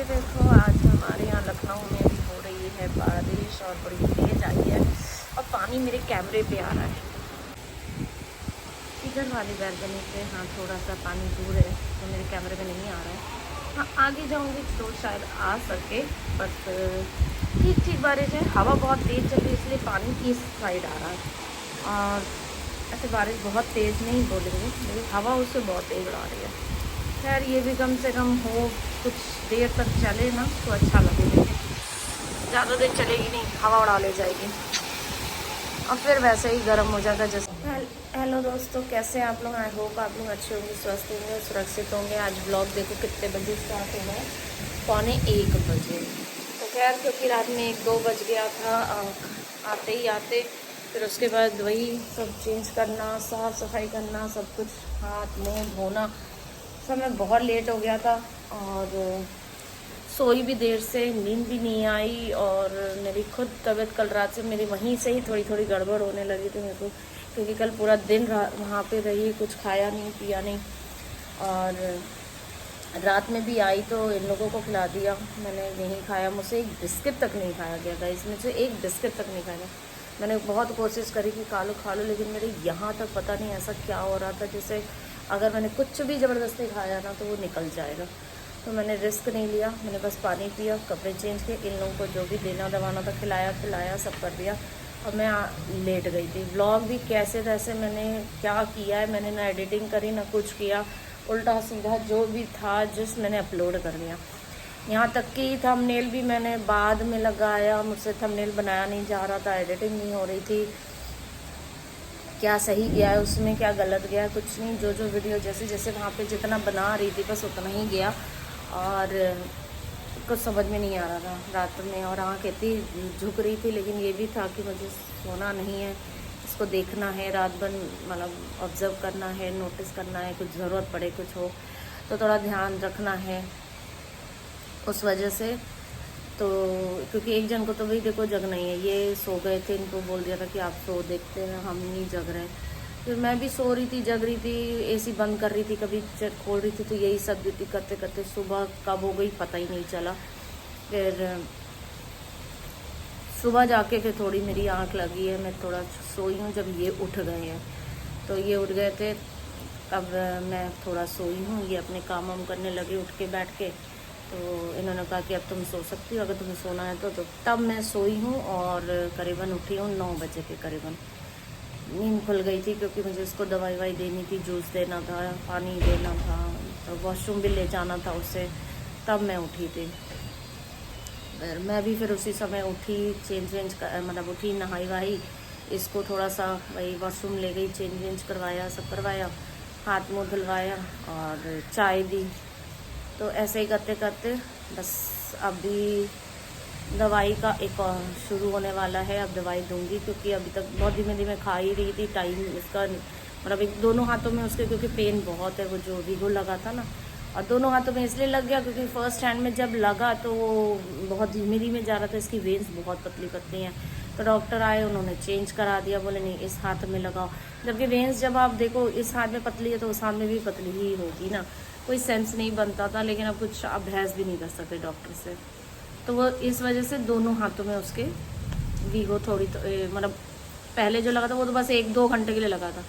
ये देखो आज हमारे यहाँ लखनऊ में भी हो रही है बारिश और बड़ी तेज आई है और पानी मेरे कैमरे पे आ रहा है। इधर वाली बैल्कनी पे हाँ थोड़ा सा पानी दूर है तो मेरे कैमरे में नहीं आ रहा है। हाँ आगे जाऊँगी तो शायद आ सके, बट ठीक ठीक बारिश है। हवा बहुत तेज़ चल रही है इसलिए पानी इस साइड आ रहा है। और ऐसे बारिश बहुत तेज़ नहीं बोलेंगे लेकिन हवा उससे बहुत तेज़ उड़ा रही है। खैर ये भी कम से कम हो, कुछ देर तक चले ना तो अच्छा लगेगा। ज़्यादा देर चलेगी नहीं, हवा उड़ा ले जाएगी और फिर वैसे ही गर्म हो जाएगा। जैसे हेलो दोस्तों, कैसे हैं आप लोग? आई होप आप लोग अच्छे होंगे, स्वस्थ होंगे, सुरक्षित होंगे। आज ब्लॉग देखो कितने बजे स्टार्ट हुआ है, 12:45 तो खैर क्योंकि रात में 1-2 बज गया था आते ही आते। फिर उसके बाद वही सब चेंज करना, साफ़ सफाई करना, सब कुछ हाथ मुँह धोना, सब में बहुत लेट हो गया था। और सोई भी देर से, नींद भी नहीं आई। और मेरी खुद तबीयत कल रात से मेरी वहीं से ही थोड़ी थोड़ी गड़बड़ होने लगी थी मेरे को, क्योंकि कल पूरा दिन वहाँ पे रही, कुछ खाया नहीं पिया नहीं। और रात में भी आई तो इन लोगों को खिला दिया, मैंने नहीं खाया। मुझसे एक बिस्किट तक नहीं खाया गया था, इसमें से एक बिस्किट तक नहीं खाया। मैंने बहुत कोशिश करी कि खा लो लेकिन मेरे यहाँ तक पता नहीं ऐसा क्या हो रहा था, जैसे अगर मैंने कुछ भी ज़बरदस्ती खाया ना तो वो निकल जाएगा। तो मैंने रिस्क नहीं लिया, मैंने बस पानी पिया, कपड़े चेंज किए, इन लोगों को जो भी देना दवाना था खिलाया सब कर दिया। और मैं लेट गई थी। व्लॉग भी कैसे तैसे मैंने क्या किया है, मैंने ना एडिटिंग करी ना कुछ किया, उल्टा सीधा जो भी था जस्ट मैंने अपलोड कर दिया। यहाँ तक कि थंबनेल भी मैंने बाद में लगाया, मुझसे थंबनेल बनाया नहीं जा रहा था, एडिटिंग नहीं हो रही थी। क्या सही गया है उसमें, क्या गलत गया है, कुछ नहीं। जो वीडियो जैसे जैसे वहाँ पे जितना बना रही थी बस उतना ही गया। और कुछ समझ में नहीं आ रहा था रात में, और आँख इतनी झुक रही थी। लेकिन ये भी था कि मुझे सोना नहीं है, इसको देखना है रात भर, मतलब ऑब्ज़र्व करना है, नोटिस करना है, कुछ ज़रूरत पड़े कुछ हो तो थोड़ा ध्यान रखना है उस वजह से। तो क्योंकि एक जन को तो भाई देखो जगना ही है, ये सो गए थे, इनको बोल दिया था कि आप सो, देखते हैं हम नहीं जग रहे। फिर मैं भी सो रही थी, जग रही थी, एसी बंद कर रही थी, कभी चेक खोल रही थी, तो यही सब ड्यूटी करते करते सुबह कब हो गई पता ही नहीं चला। फिर सुबह जाके फिर थोड़ी मेरी आँख लगी है, मैं थोड़ा सोई हूँ जब ये उठ गए हैं। तो ये उठ गए थे, अब मैं थोड़ा सोई हूँ, ये अपने काम वाम करने लगे उठ के बैठ के। तो इन्होंने कहा कि अब तुम सो सकती हो अगर तुम्हें सोना है तो तब मैं सोई हूँ। और करीबन उठी हूँ 9 बजे के करीबन। नींद खुल गई थी क्योंकि मुझे उसको दवाई वाई देनी थी, जूस देना था, पानी देना था, तो वॉशरूम भी ले जाना था उसे, तब मैं उठी थी। फिर मैं भी फिर उसी समय उठी, चेंज मतलब उठी, नहाई वहाई, इसको थोड़ा सा वही वॉशरूम ले गई, चेंज वेंज करवाया, सब करवाया, हाथ मुँह धुलवाया और चाय दी। तो ऐसे ही करते करते बस अभी दवाई का एक और शुरू होने वाला है। अब दवाई दूंगी क्योंकि अभी तक बहुत धीमे धीमे खा ही रही थी। टाइम इसका मतलब एक दोनों हाथों में उसके, क्योंकि पेन बहुत है, वो जो वीगो लगा था ना, और दोनों हाथों में इसलिए लग गया क्योंकि फर्स्ट हैंड में जब लगा तो वो बहुत धीमे धीमे जा रहा था, इसकी वेन्स बहुत पतली पतली हैं। तो डॉक्टर आए, उन्होंने चेंज करा दिया, बोले नहीं इस हाथ में लगाओ। जबकि वेन्स जब आप देखो इस हाथ में पतली है तो उस हाथ में भी पतली ही होगी ना, कोई सेंस नहीं बनता था। लेकिन अब कुछ आप बहस भी नहीं कर सकते डॉक्टर से, तो वो इस वजह से दोनों हाथों में उसके वीगो थोड़ी तो मतलब पहले जो लगा था वो तो बस 1-2 घंटे के लिए लगा था,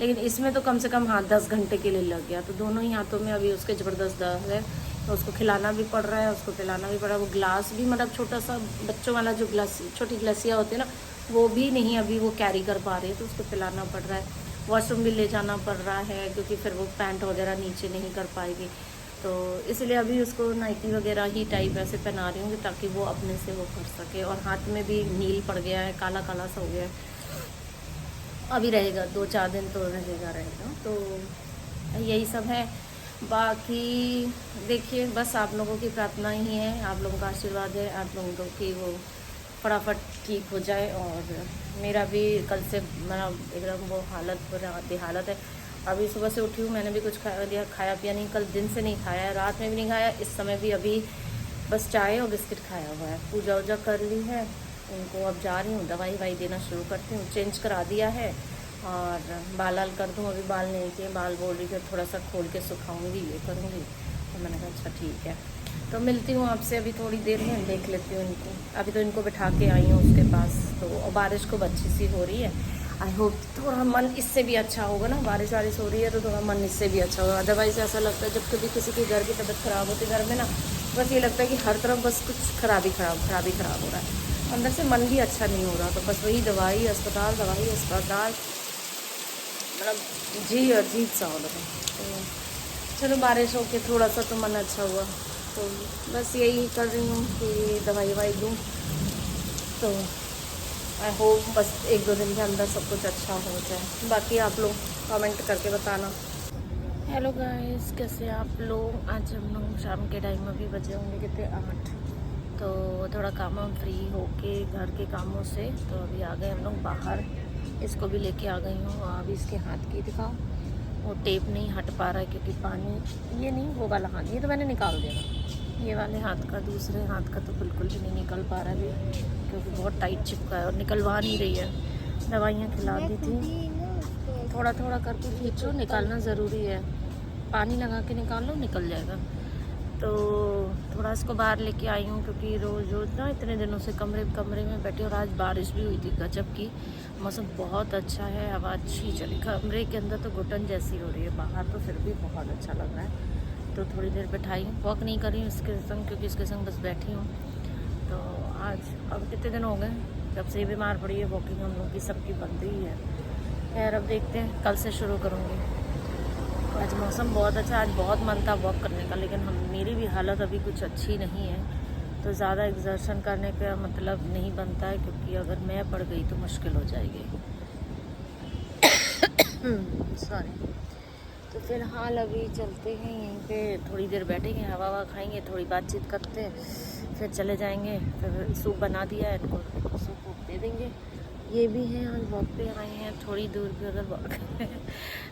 लेकिन इसमें तो कम से कम हाँ 10 घंटे के लिए लग गया। तो दोनों ही हाथों में अभी उसके ज़बरदस्त दर्द है। तो उसको खिलाना भी पड़ रहा है, उसको पिलाना भी पड़ रहा है। वो ग्लास भी मतलब छोटा सा बच्चों वाला जो ग्लास, छोटी गिलासियाँ होती है ना, वो भी नहीं अभी वो कैरी कर पा रही है, तो उसको पिलाना पड़ रहा है। वॉशरूम भी ले जाना पड़ रहा है क्योंकि फिर वो पैंट वगैरह नीचे नहीं कर पाएगी। तो इसलिए अभी उसको नाइटी वगैरह ही टाइप ऐसे पहना रही हूँ ताकि वो अपने से वो कर सके। और हाथ में भी नील पड़ गया है, काला काला सा हो गया है, अभी रहेगा 2-4 दिन तो रहेगा। तो यही सब है। बाकी देखिए बस आप लोगों की प्रार्थना ही है, आप लोगों का आशीर्वाद है, आप लोगों की वो फटाफट ठीक हो जाए। और मेरा भी कल से मतलब एकदम वो हालत बेहालत है। अभी सुबह से उठी हूँ, मैंने भी कुछ खाया पिया नहीं, कल दिन से नहीं खाया, रात में भी नहीं खाया, इस समय भी अभी बस चाय और बिस्किट खाया हुआ है। पूजा वूजा कर ली है, उनको अब जा रही हूँ, दवाई वाई देना शुरू करती हूँ। चेंज करा दिया है और बाल वाल कर दूँ, अभी बाल नहीं किए, बाल बोल रही थी थोड़ा सा खोल के सुखाऊंगी, ये करूँगी। तो मैंने कहा अच्छा ठीक है। तो मिलती हूँ आपसे अभी थोड़ी देर में, देख लेती हूँ इनको। अभी तो इनको बिठा के आई हूँ उसके पास, तो बारिश खूब अच्छी सी हो रही है। आई होप थोड़ा मन इससे भी अच्छा होगा ना, बारिश वारिश हो रही है तो थोड़ा मन इससे भी अच्छा होगा। अदरवाइज़ ऐसा लगता है जब कभी किसी के घर की तबीयत ख़राब होती है घर में ना, बस ये लगता है कि हर तरफ बस कुछ खराब हो रहा है, अंदर से मन भी अच्छा नहीं हो रहा। तो बस वही दवाई अस्पताल, मतलब जी अजीब सा हो रहा है। तो चलो बारिश हो के थोड़ा सा तो मन अच्छा हुआ, तो बस यही कर रही हूँ कि दवाई ववाई दूँ। तो आई होप बस 1-2 दिन के अंदर सब कुछ अच्छा हो जाए। बाकी आप लोग कमेंट करके बताना। हेलो गाइस, कैसे आप लोग? आज हम लोग शाम के टाइम अभी बजे होंगे कितने 8, तो थोड़ा काम फ्री होके घर के कामों से तो अभी आ गए हम लोग बाहर। इसको भी लेके आ गई हूँ। अभी इसके हाथ की दिखाओ, वो टेप नहीं हट पा रहा है क्योंकि पानी, ये नहीं वो वाला हाथ, ये तो मैंने निकाल दिया। ये वाले हाथ का, दूसरे हाथ का तो बिल्कुल भी नहीं निकल पा रहा है अभी, क्योंकि बहुत टाइट चिपका है और निकलवा नहीं रही है। दवाइयाँ खिला दी थी, थोड़ा थोड़ा करके खींचो, निकालना ज़रूरी है। पानी लगा के निकाल लो, निकल जाएगा। तो थोड़ा इसको बाहर लेके आई हूँ क्योंकि रोज़ रोज़ ना इतने दिनों से कमरे में बैठी, और आज बारिश भी हुई थी गजब की। मौसम बहुत अच्छा है, हवा अच्छी चली, कमरे के अंदर तो घुटन जैसी हो रही है, बाहर तो फिर भी बहुत अच्छा लग रहा है। तो थोड़ी देर बैठाई हूँ, वॉक नहीं कर रही हूँ इसके संग, क्योंकि इसके संग बस बैठी हूँ। तो आज अब कितने दिन हो गए जब से बीमार पड़ी है, वॉकिंग हम लोग की सबकी बंद ही है। खैर अब देखते हैं, कल से शुरू करूँगी। आज मौसम बहुत अच्छा, आज बहुत मन था वॉक करने का, लेकिन मेरी भी हालत अभी कुछ अच्छी नहीं है, तो ज़्यादा एक्सर्शन करने का मतलब नहीं बनता है, क्योंकि अगर मैं पड़ गई तो मुश्किल हो जाएगी। सॉरी। तो फिलहाल अभी चलते हैं, यहीं पे थोड़ी देर बैठेंगे, हवा ववा खाएंगे, थोड़ी बातचीत करते हैं, फिर चले जाएंगे। फिर सूप बना दिया है, इनको सूप दे देंगे। ये भी हैं, आज वॉक पे आए हैं, थोड़ी दूर पे अगर वॉक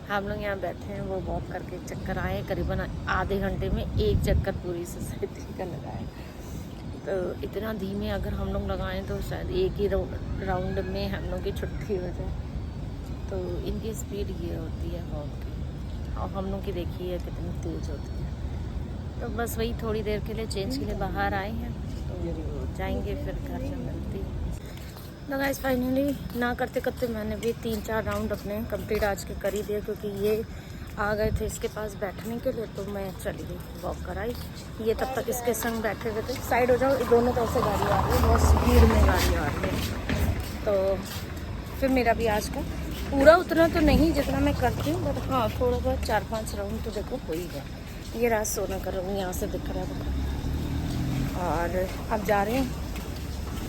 हम लोग यहाँ बैठे हैं, वो वॉक करके चक्कर आए, करीबन आधे घंटे में एक चक्कर पूरी सोसाइटी का लगाए। तो इतना धीमे अगर हम लोग लगाएं तो शायद एक ही राउंड में हम लोग की छुट्टी हो जाए। तो इनकी स्पीड ये होती है वॉक की, और हम लोग की देखिए कितनी तेज़ होती है। तो बस वही थोड़ी देर के लिए चेंज के लिए बाहर आए हैं, तो जाएंगे फिर घर में मिलती है। तो गाइस फाइनली ना करते करते मैंने भी 3-4 राउंड अपने कंप्लीट आज के कर ही दिए, क्योंकि ये आ गए थे इसके पास बैठने के लिए, तो मैं चली गई वॉक कराई। ये तब तक इसके संग बैठे हुए थे। साइड हो जाओ, दोनों तरफ से गाड़ी आ रही है, बहुत स्पीड में गाड़ी आ रही है। तो फिर मेरा भी आज का पूरा उतना तो नहीं जितना मैं करती हूँ, बट हाँ थोड़ा बहुत 4-5 राउंड तो देखो हो ही गया। ये रात सोना कर रहा हूँ, यहाँ से दिख रहा है। और अब जा रहे हैं,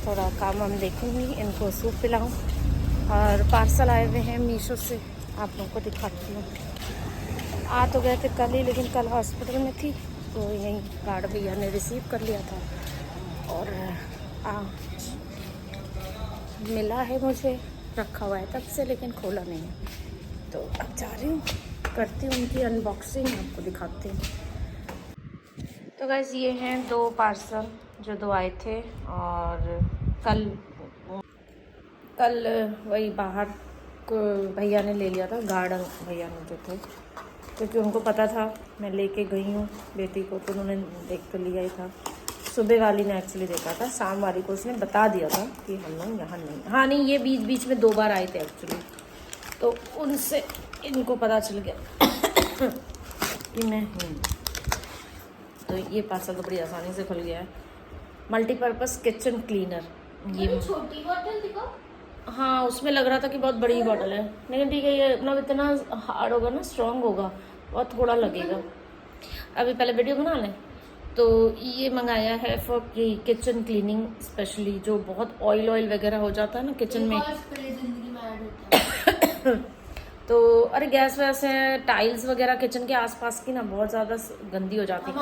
थोड़ा काम हम देखेंगे, इनको सूप पिलाऊं। और पार्सल आए हुए हैं मीशो से, आप लोगों को दिखाती हूँ। आ तो गए थे कल ही, लेकिन कल हॉस्पिटल में थी, तो यहीं गार्ड भैया ने रिसीव कर लिया था, और मिला है मुझे, रखा हुआ है तब से, लेकिन खोला नहीं है। तो अब जा रही हूँ, करती हूँ उनकी अनबॉक्सिंग, आपको दिखाती हूँ। तो गाइस ये हैं 2 पार्सल जो 2 आए थे, और कल वही बाहर को भैया ने ले लिया था, गार्डन भैया ने जो थे, क्योंकि उनको पता था मैं लेके गई हूँ बेटी को, तो उन्होंने देख तो लिया ही था। सुबह वाली ने एक्चुअली देखा था, शाम वाली को उसने बता दिया था कि हम लोग यहाँ नहीं, हाँ नहीं, ये बीच बीच में 2 बार आए थे एक्चुअली, तो उनसे इनको पता चल गया कि मैं हूँ। तो ये पार्सल तो बड़ी आसानी से खुल गया है। मल्टीपर्पज़ किचन क्लीनर, ये छोटी बॉटल दिखाओ। हाँ उसमें लग रहा था कि बहुत बड़ी बॉटल है, लेकिन ठीक है, ये मतलब इतना हार्ड होगा ना, स्ट्रॉन्ग होगा, बहुत थोड़ा लगेगा। अभी पहले वीडियो बना लें। तो ये मंगाया है फॉर किचन क्लीनिंग स्पेशली, जो बहुत ऑयल वगैरह हो जाता है ना किचन में। तो अरे गैस वैस है, टाइल्स वगैरह किचन के आसपास की ना बहुत ज़्यादा गंदी हो जाती है,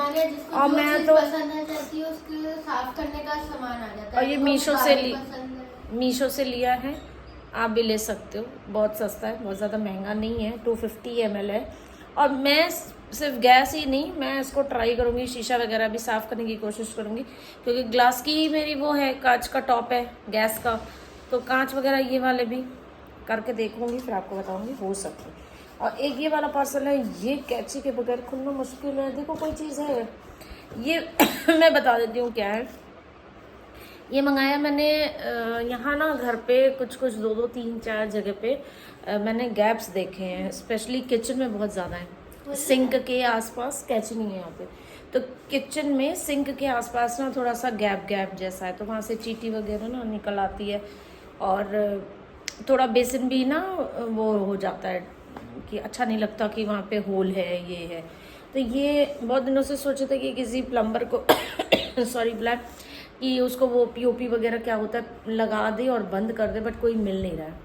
और मैं तो साफ करने का सामान आ जाता है। और ये मीशो से लिया है, आप भी ले सकते हो, बहुत सस्ता है, बहुत ज़्यादा महंगा नहीं है, 250 ml है। और मैं सिर्फ गैस ही नहीं, मैं इसको ट्राई करूँगी, शीशा वगैरह भी साफ़ करने की कोशिश करूँगी, क्योंकि ग्लास की ही मेरी वो है, कांच का टॉप है गैस का, तो कांच वगैरह ये वाले भी करके देखूँगी, फिर आपको बताऊँगी, हो सकती है। और एक ये वाला पार्सल है, ये कैंची के बगैर खुलना मुश्किल है। देखो कोई चीज़ है, ये मैं बता देती हूँ क्या है। ये मंगाया मैंने यहाँ ना घर पे कुछ कुछ 2-2 3-4 जगह पे मैंने गैप्स देखे हैं, स्पेशली किचन में बहुत ज़्यादा है। सिंक के आसपास, कैची नहीं है यहाँ पे, तो किचन में सिंक के आसपास ना थोड़ा सा गैप गैप जैसा है, तो वहाँ से चींटी वगैरह ना निकल आती है, और थोड़ा बेसिन भी ना वो हो जाता है कि अच्छा नहीं लगता कि वहाँ पे होल है, ये है। तो ये बहुत दिनों से सोचे थे कि किसी प्लम्बर को सॉरी ब्लैक, कि उसको वो पीओपी वगैरह क्या होता है लगा दे और बंद कर दे, बट कोई मिल नहीं रहा है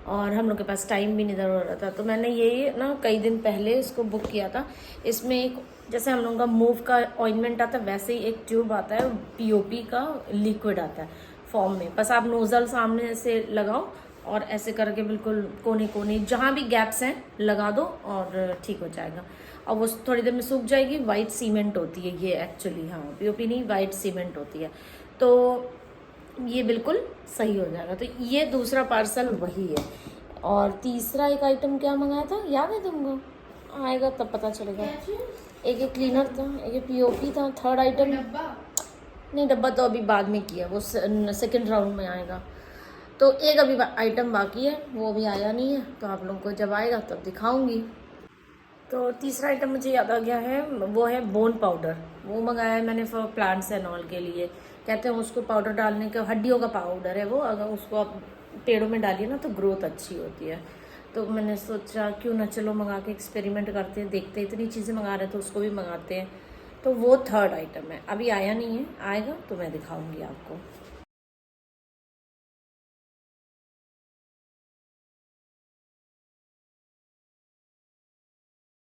और हम लोग के पास टाइम भी नहीं इधर हो रहा था। तो मैंने ये ना कई दिन पहले इसको बुक किया था। इसमें एक जैसे हम लोगों का मूव का ऑइंटमेंट आता है, वैसे ही एक ट्यूब आता है, पीओपी का लिक्विड आता है फॉर्म में। बस आप नोजल सामने से लगाओ और ऐसे करके बिल्कुल कोने कोने जहाँ भी गैप्स हैं लगा दो और ठीक हो जाएगा। और वो थोड़ी देर में सूख जाएगी। वाइट सीमेंट होती है ये एक्चुअली, हाँ पीओपी नहीं, वाइट सीमेंट होती है। तो ये बिल्कुल सही हो जाएगा। तो ये दूसरा पार्सल वही है। और तीसरा एक आइटम क्या मंगाया था, याद है तुमको? आएगा तब पता चलेगा। एक क्लीनर था, एक पीओपी था, थर्ड आइटम नहीं, डब्बा तो अभी बाद में किया, वो सेकंड राउंड में आएगा। तो एक अभी आइटम बाकी है, वो अभी आया नहीं है, तो आप लोगों को जब आएगा तब दिखाऊंगी। तो तीसरा आइटम मुझे याद आ गया है, वो है बोन पाउडर। वो मंगाया है मैंने फॉर प्लांट्स एंड ऑल के लिए। कहते हैं उसको पाउडर डालने का, हड्डियों का पाउडर है वो, अगर उसको आप पेड़ों में डालिए ना तो ग्रोथ अच्छी होती है। तो मैंने सोचा क्यों ना चलो मंगा के एक्सपेरिमेंट करते हैं, देखते हैं, इतनी चीज़ें मंगा रहे तो उसको भी मंगाते हैं। तो वो थर्ड आइटम है, अभी आया नहीं है, आएगा तो मैं दिखाऊंगी आपको।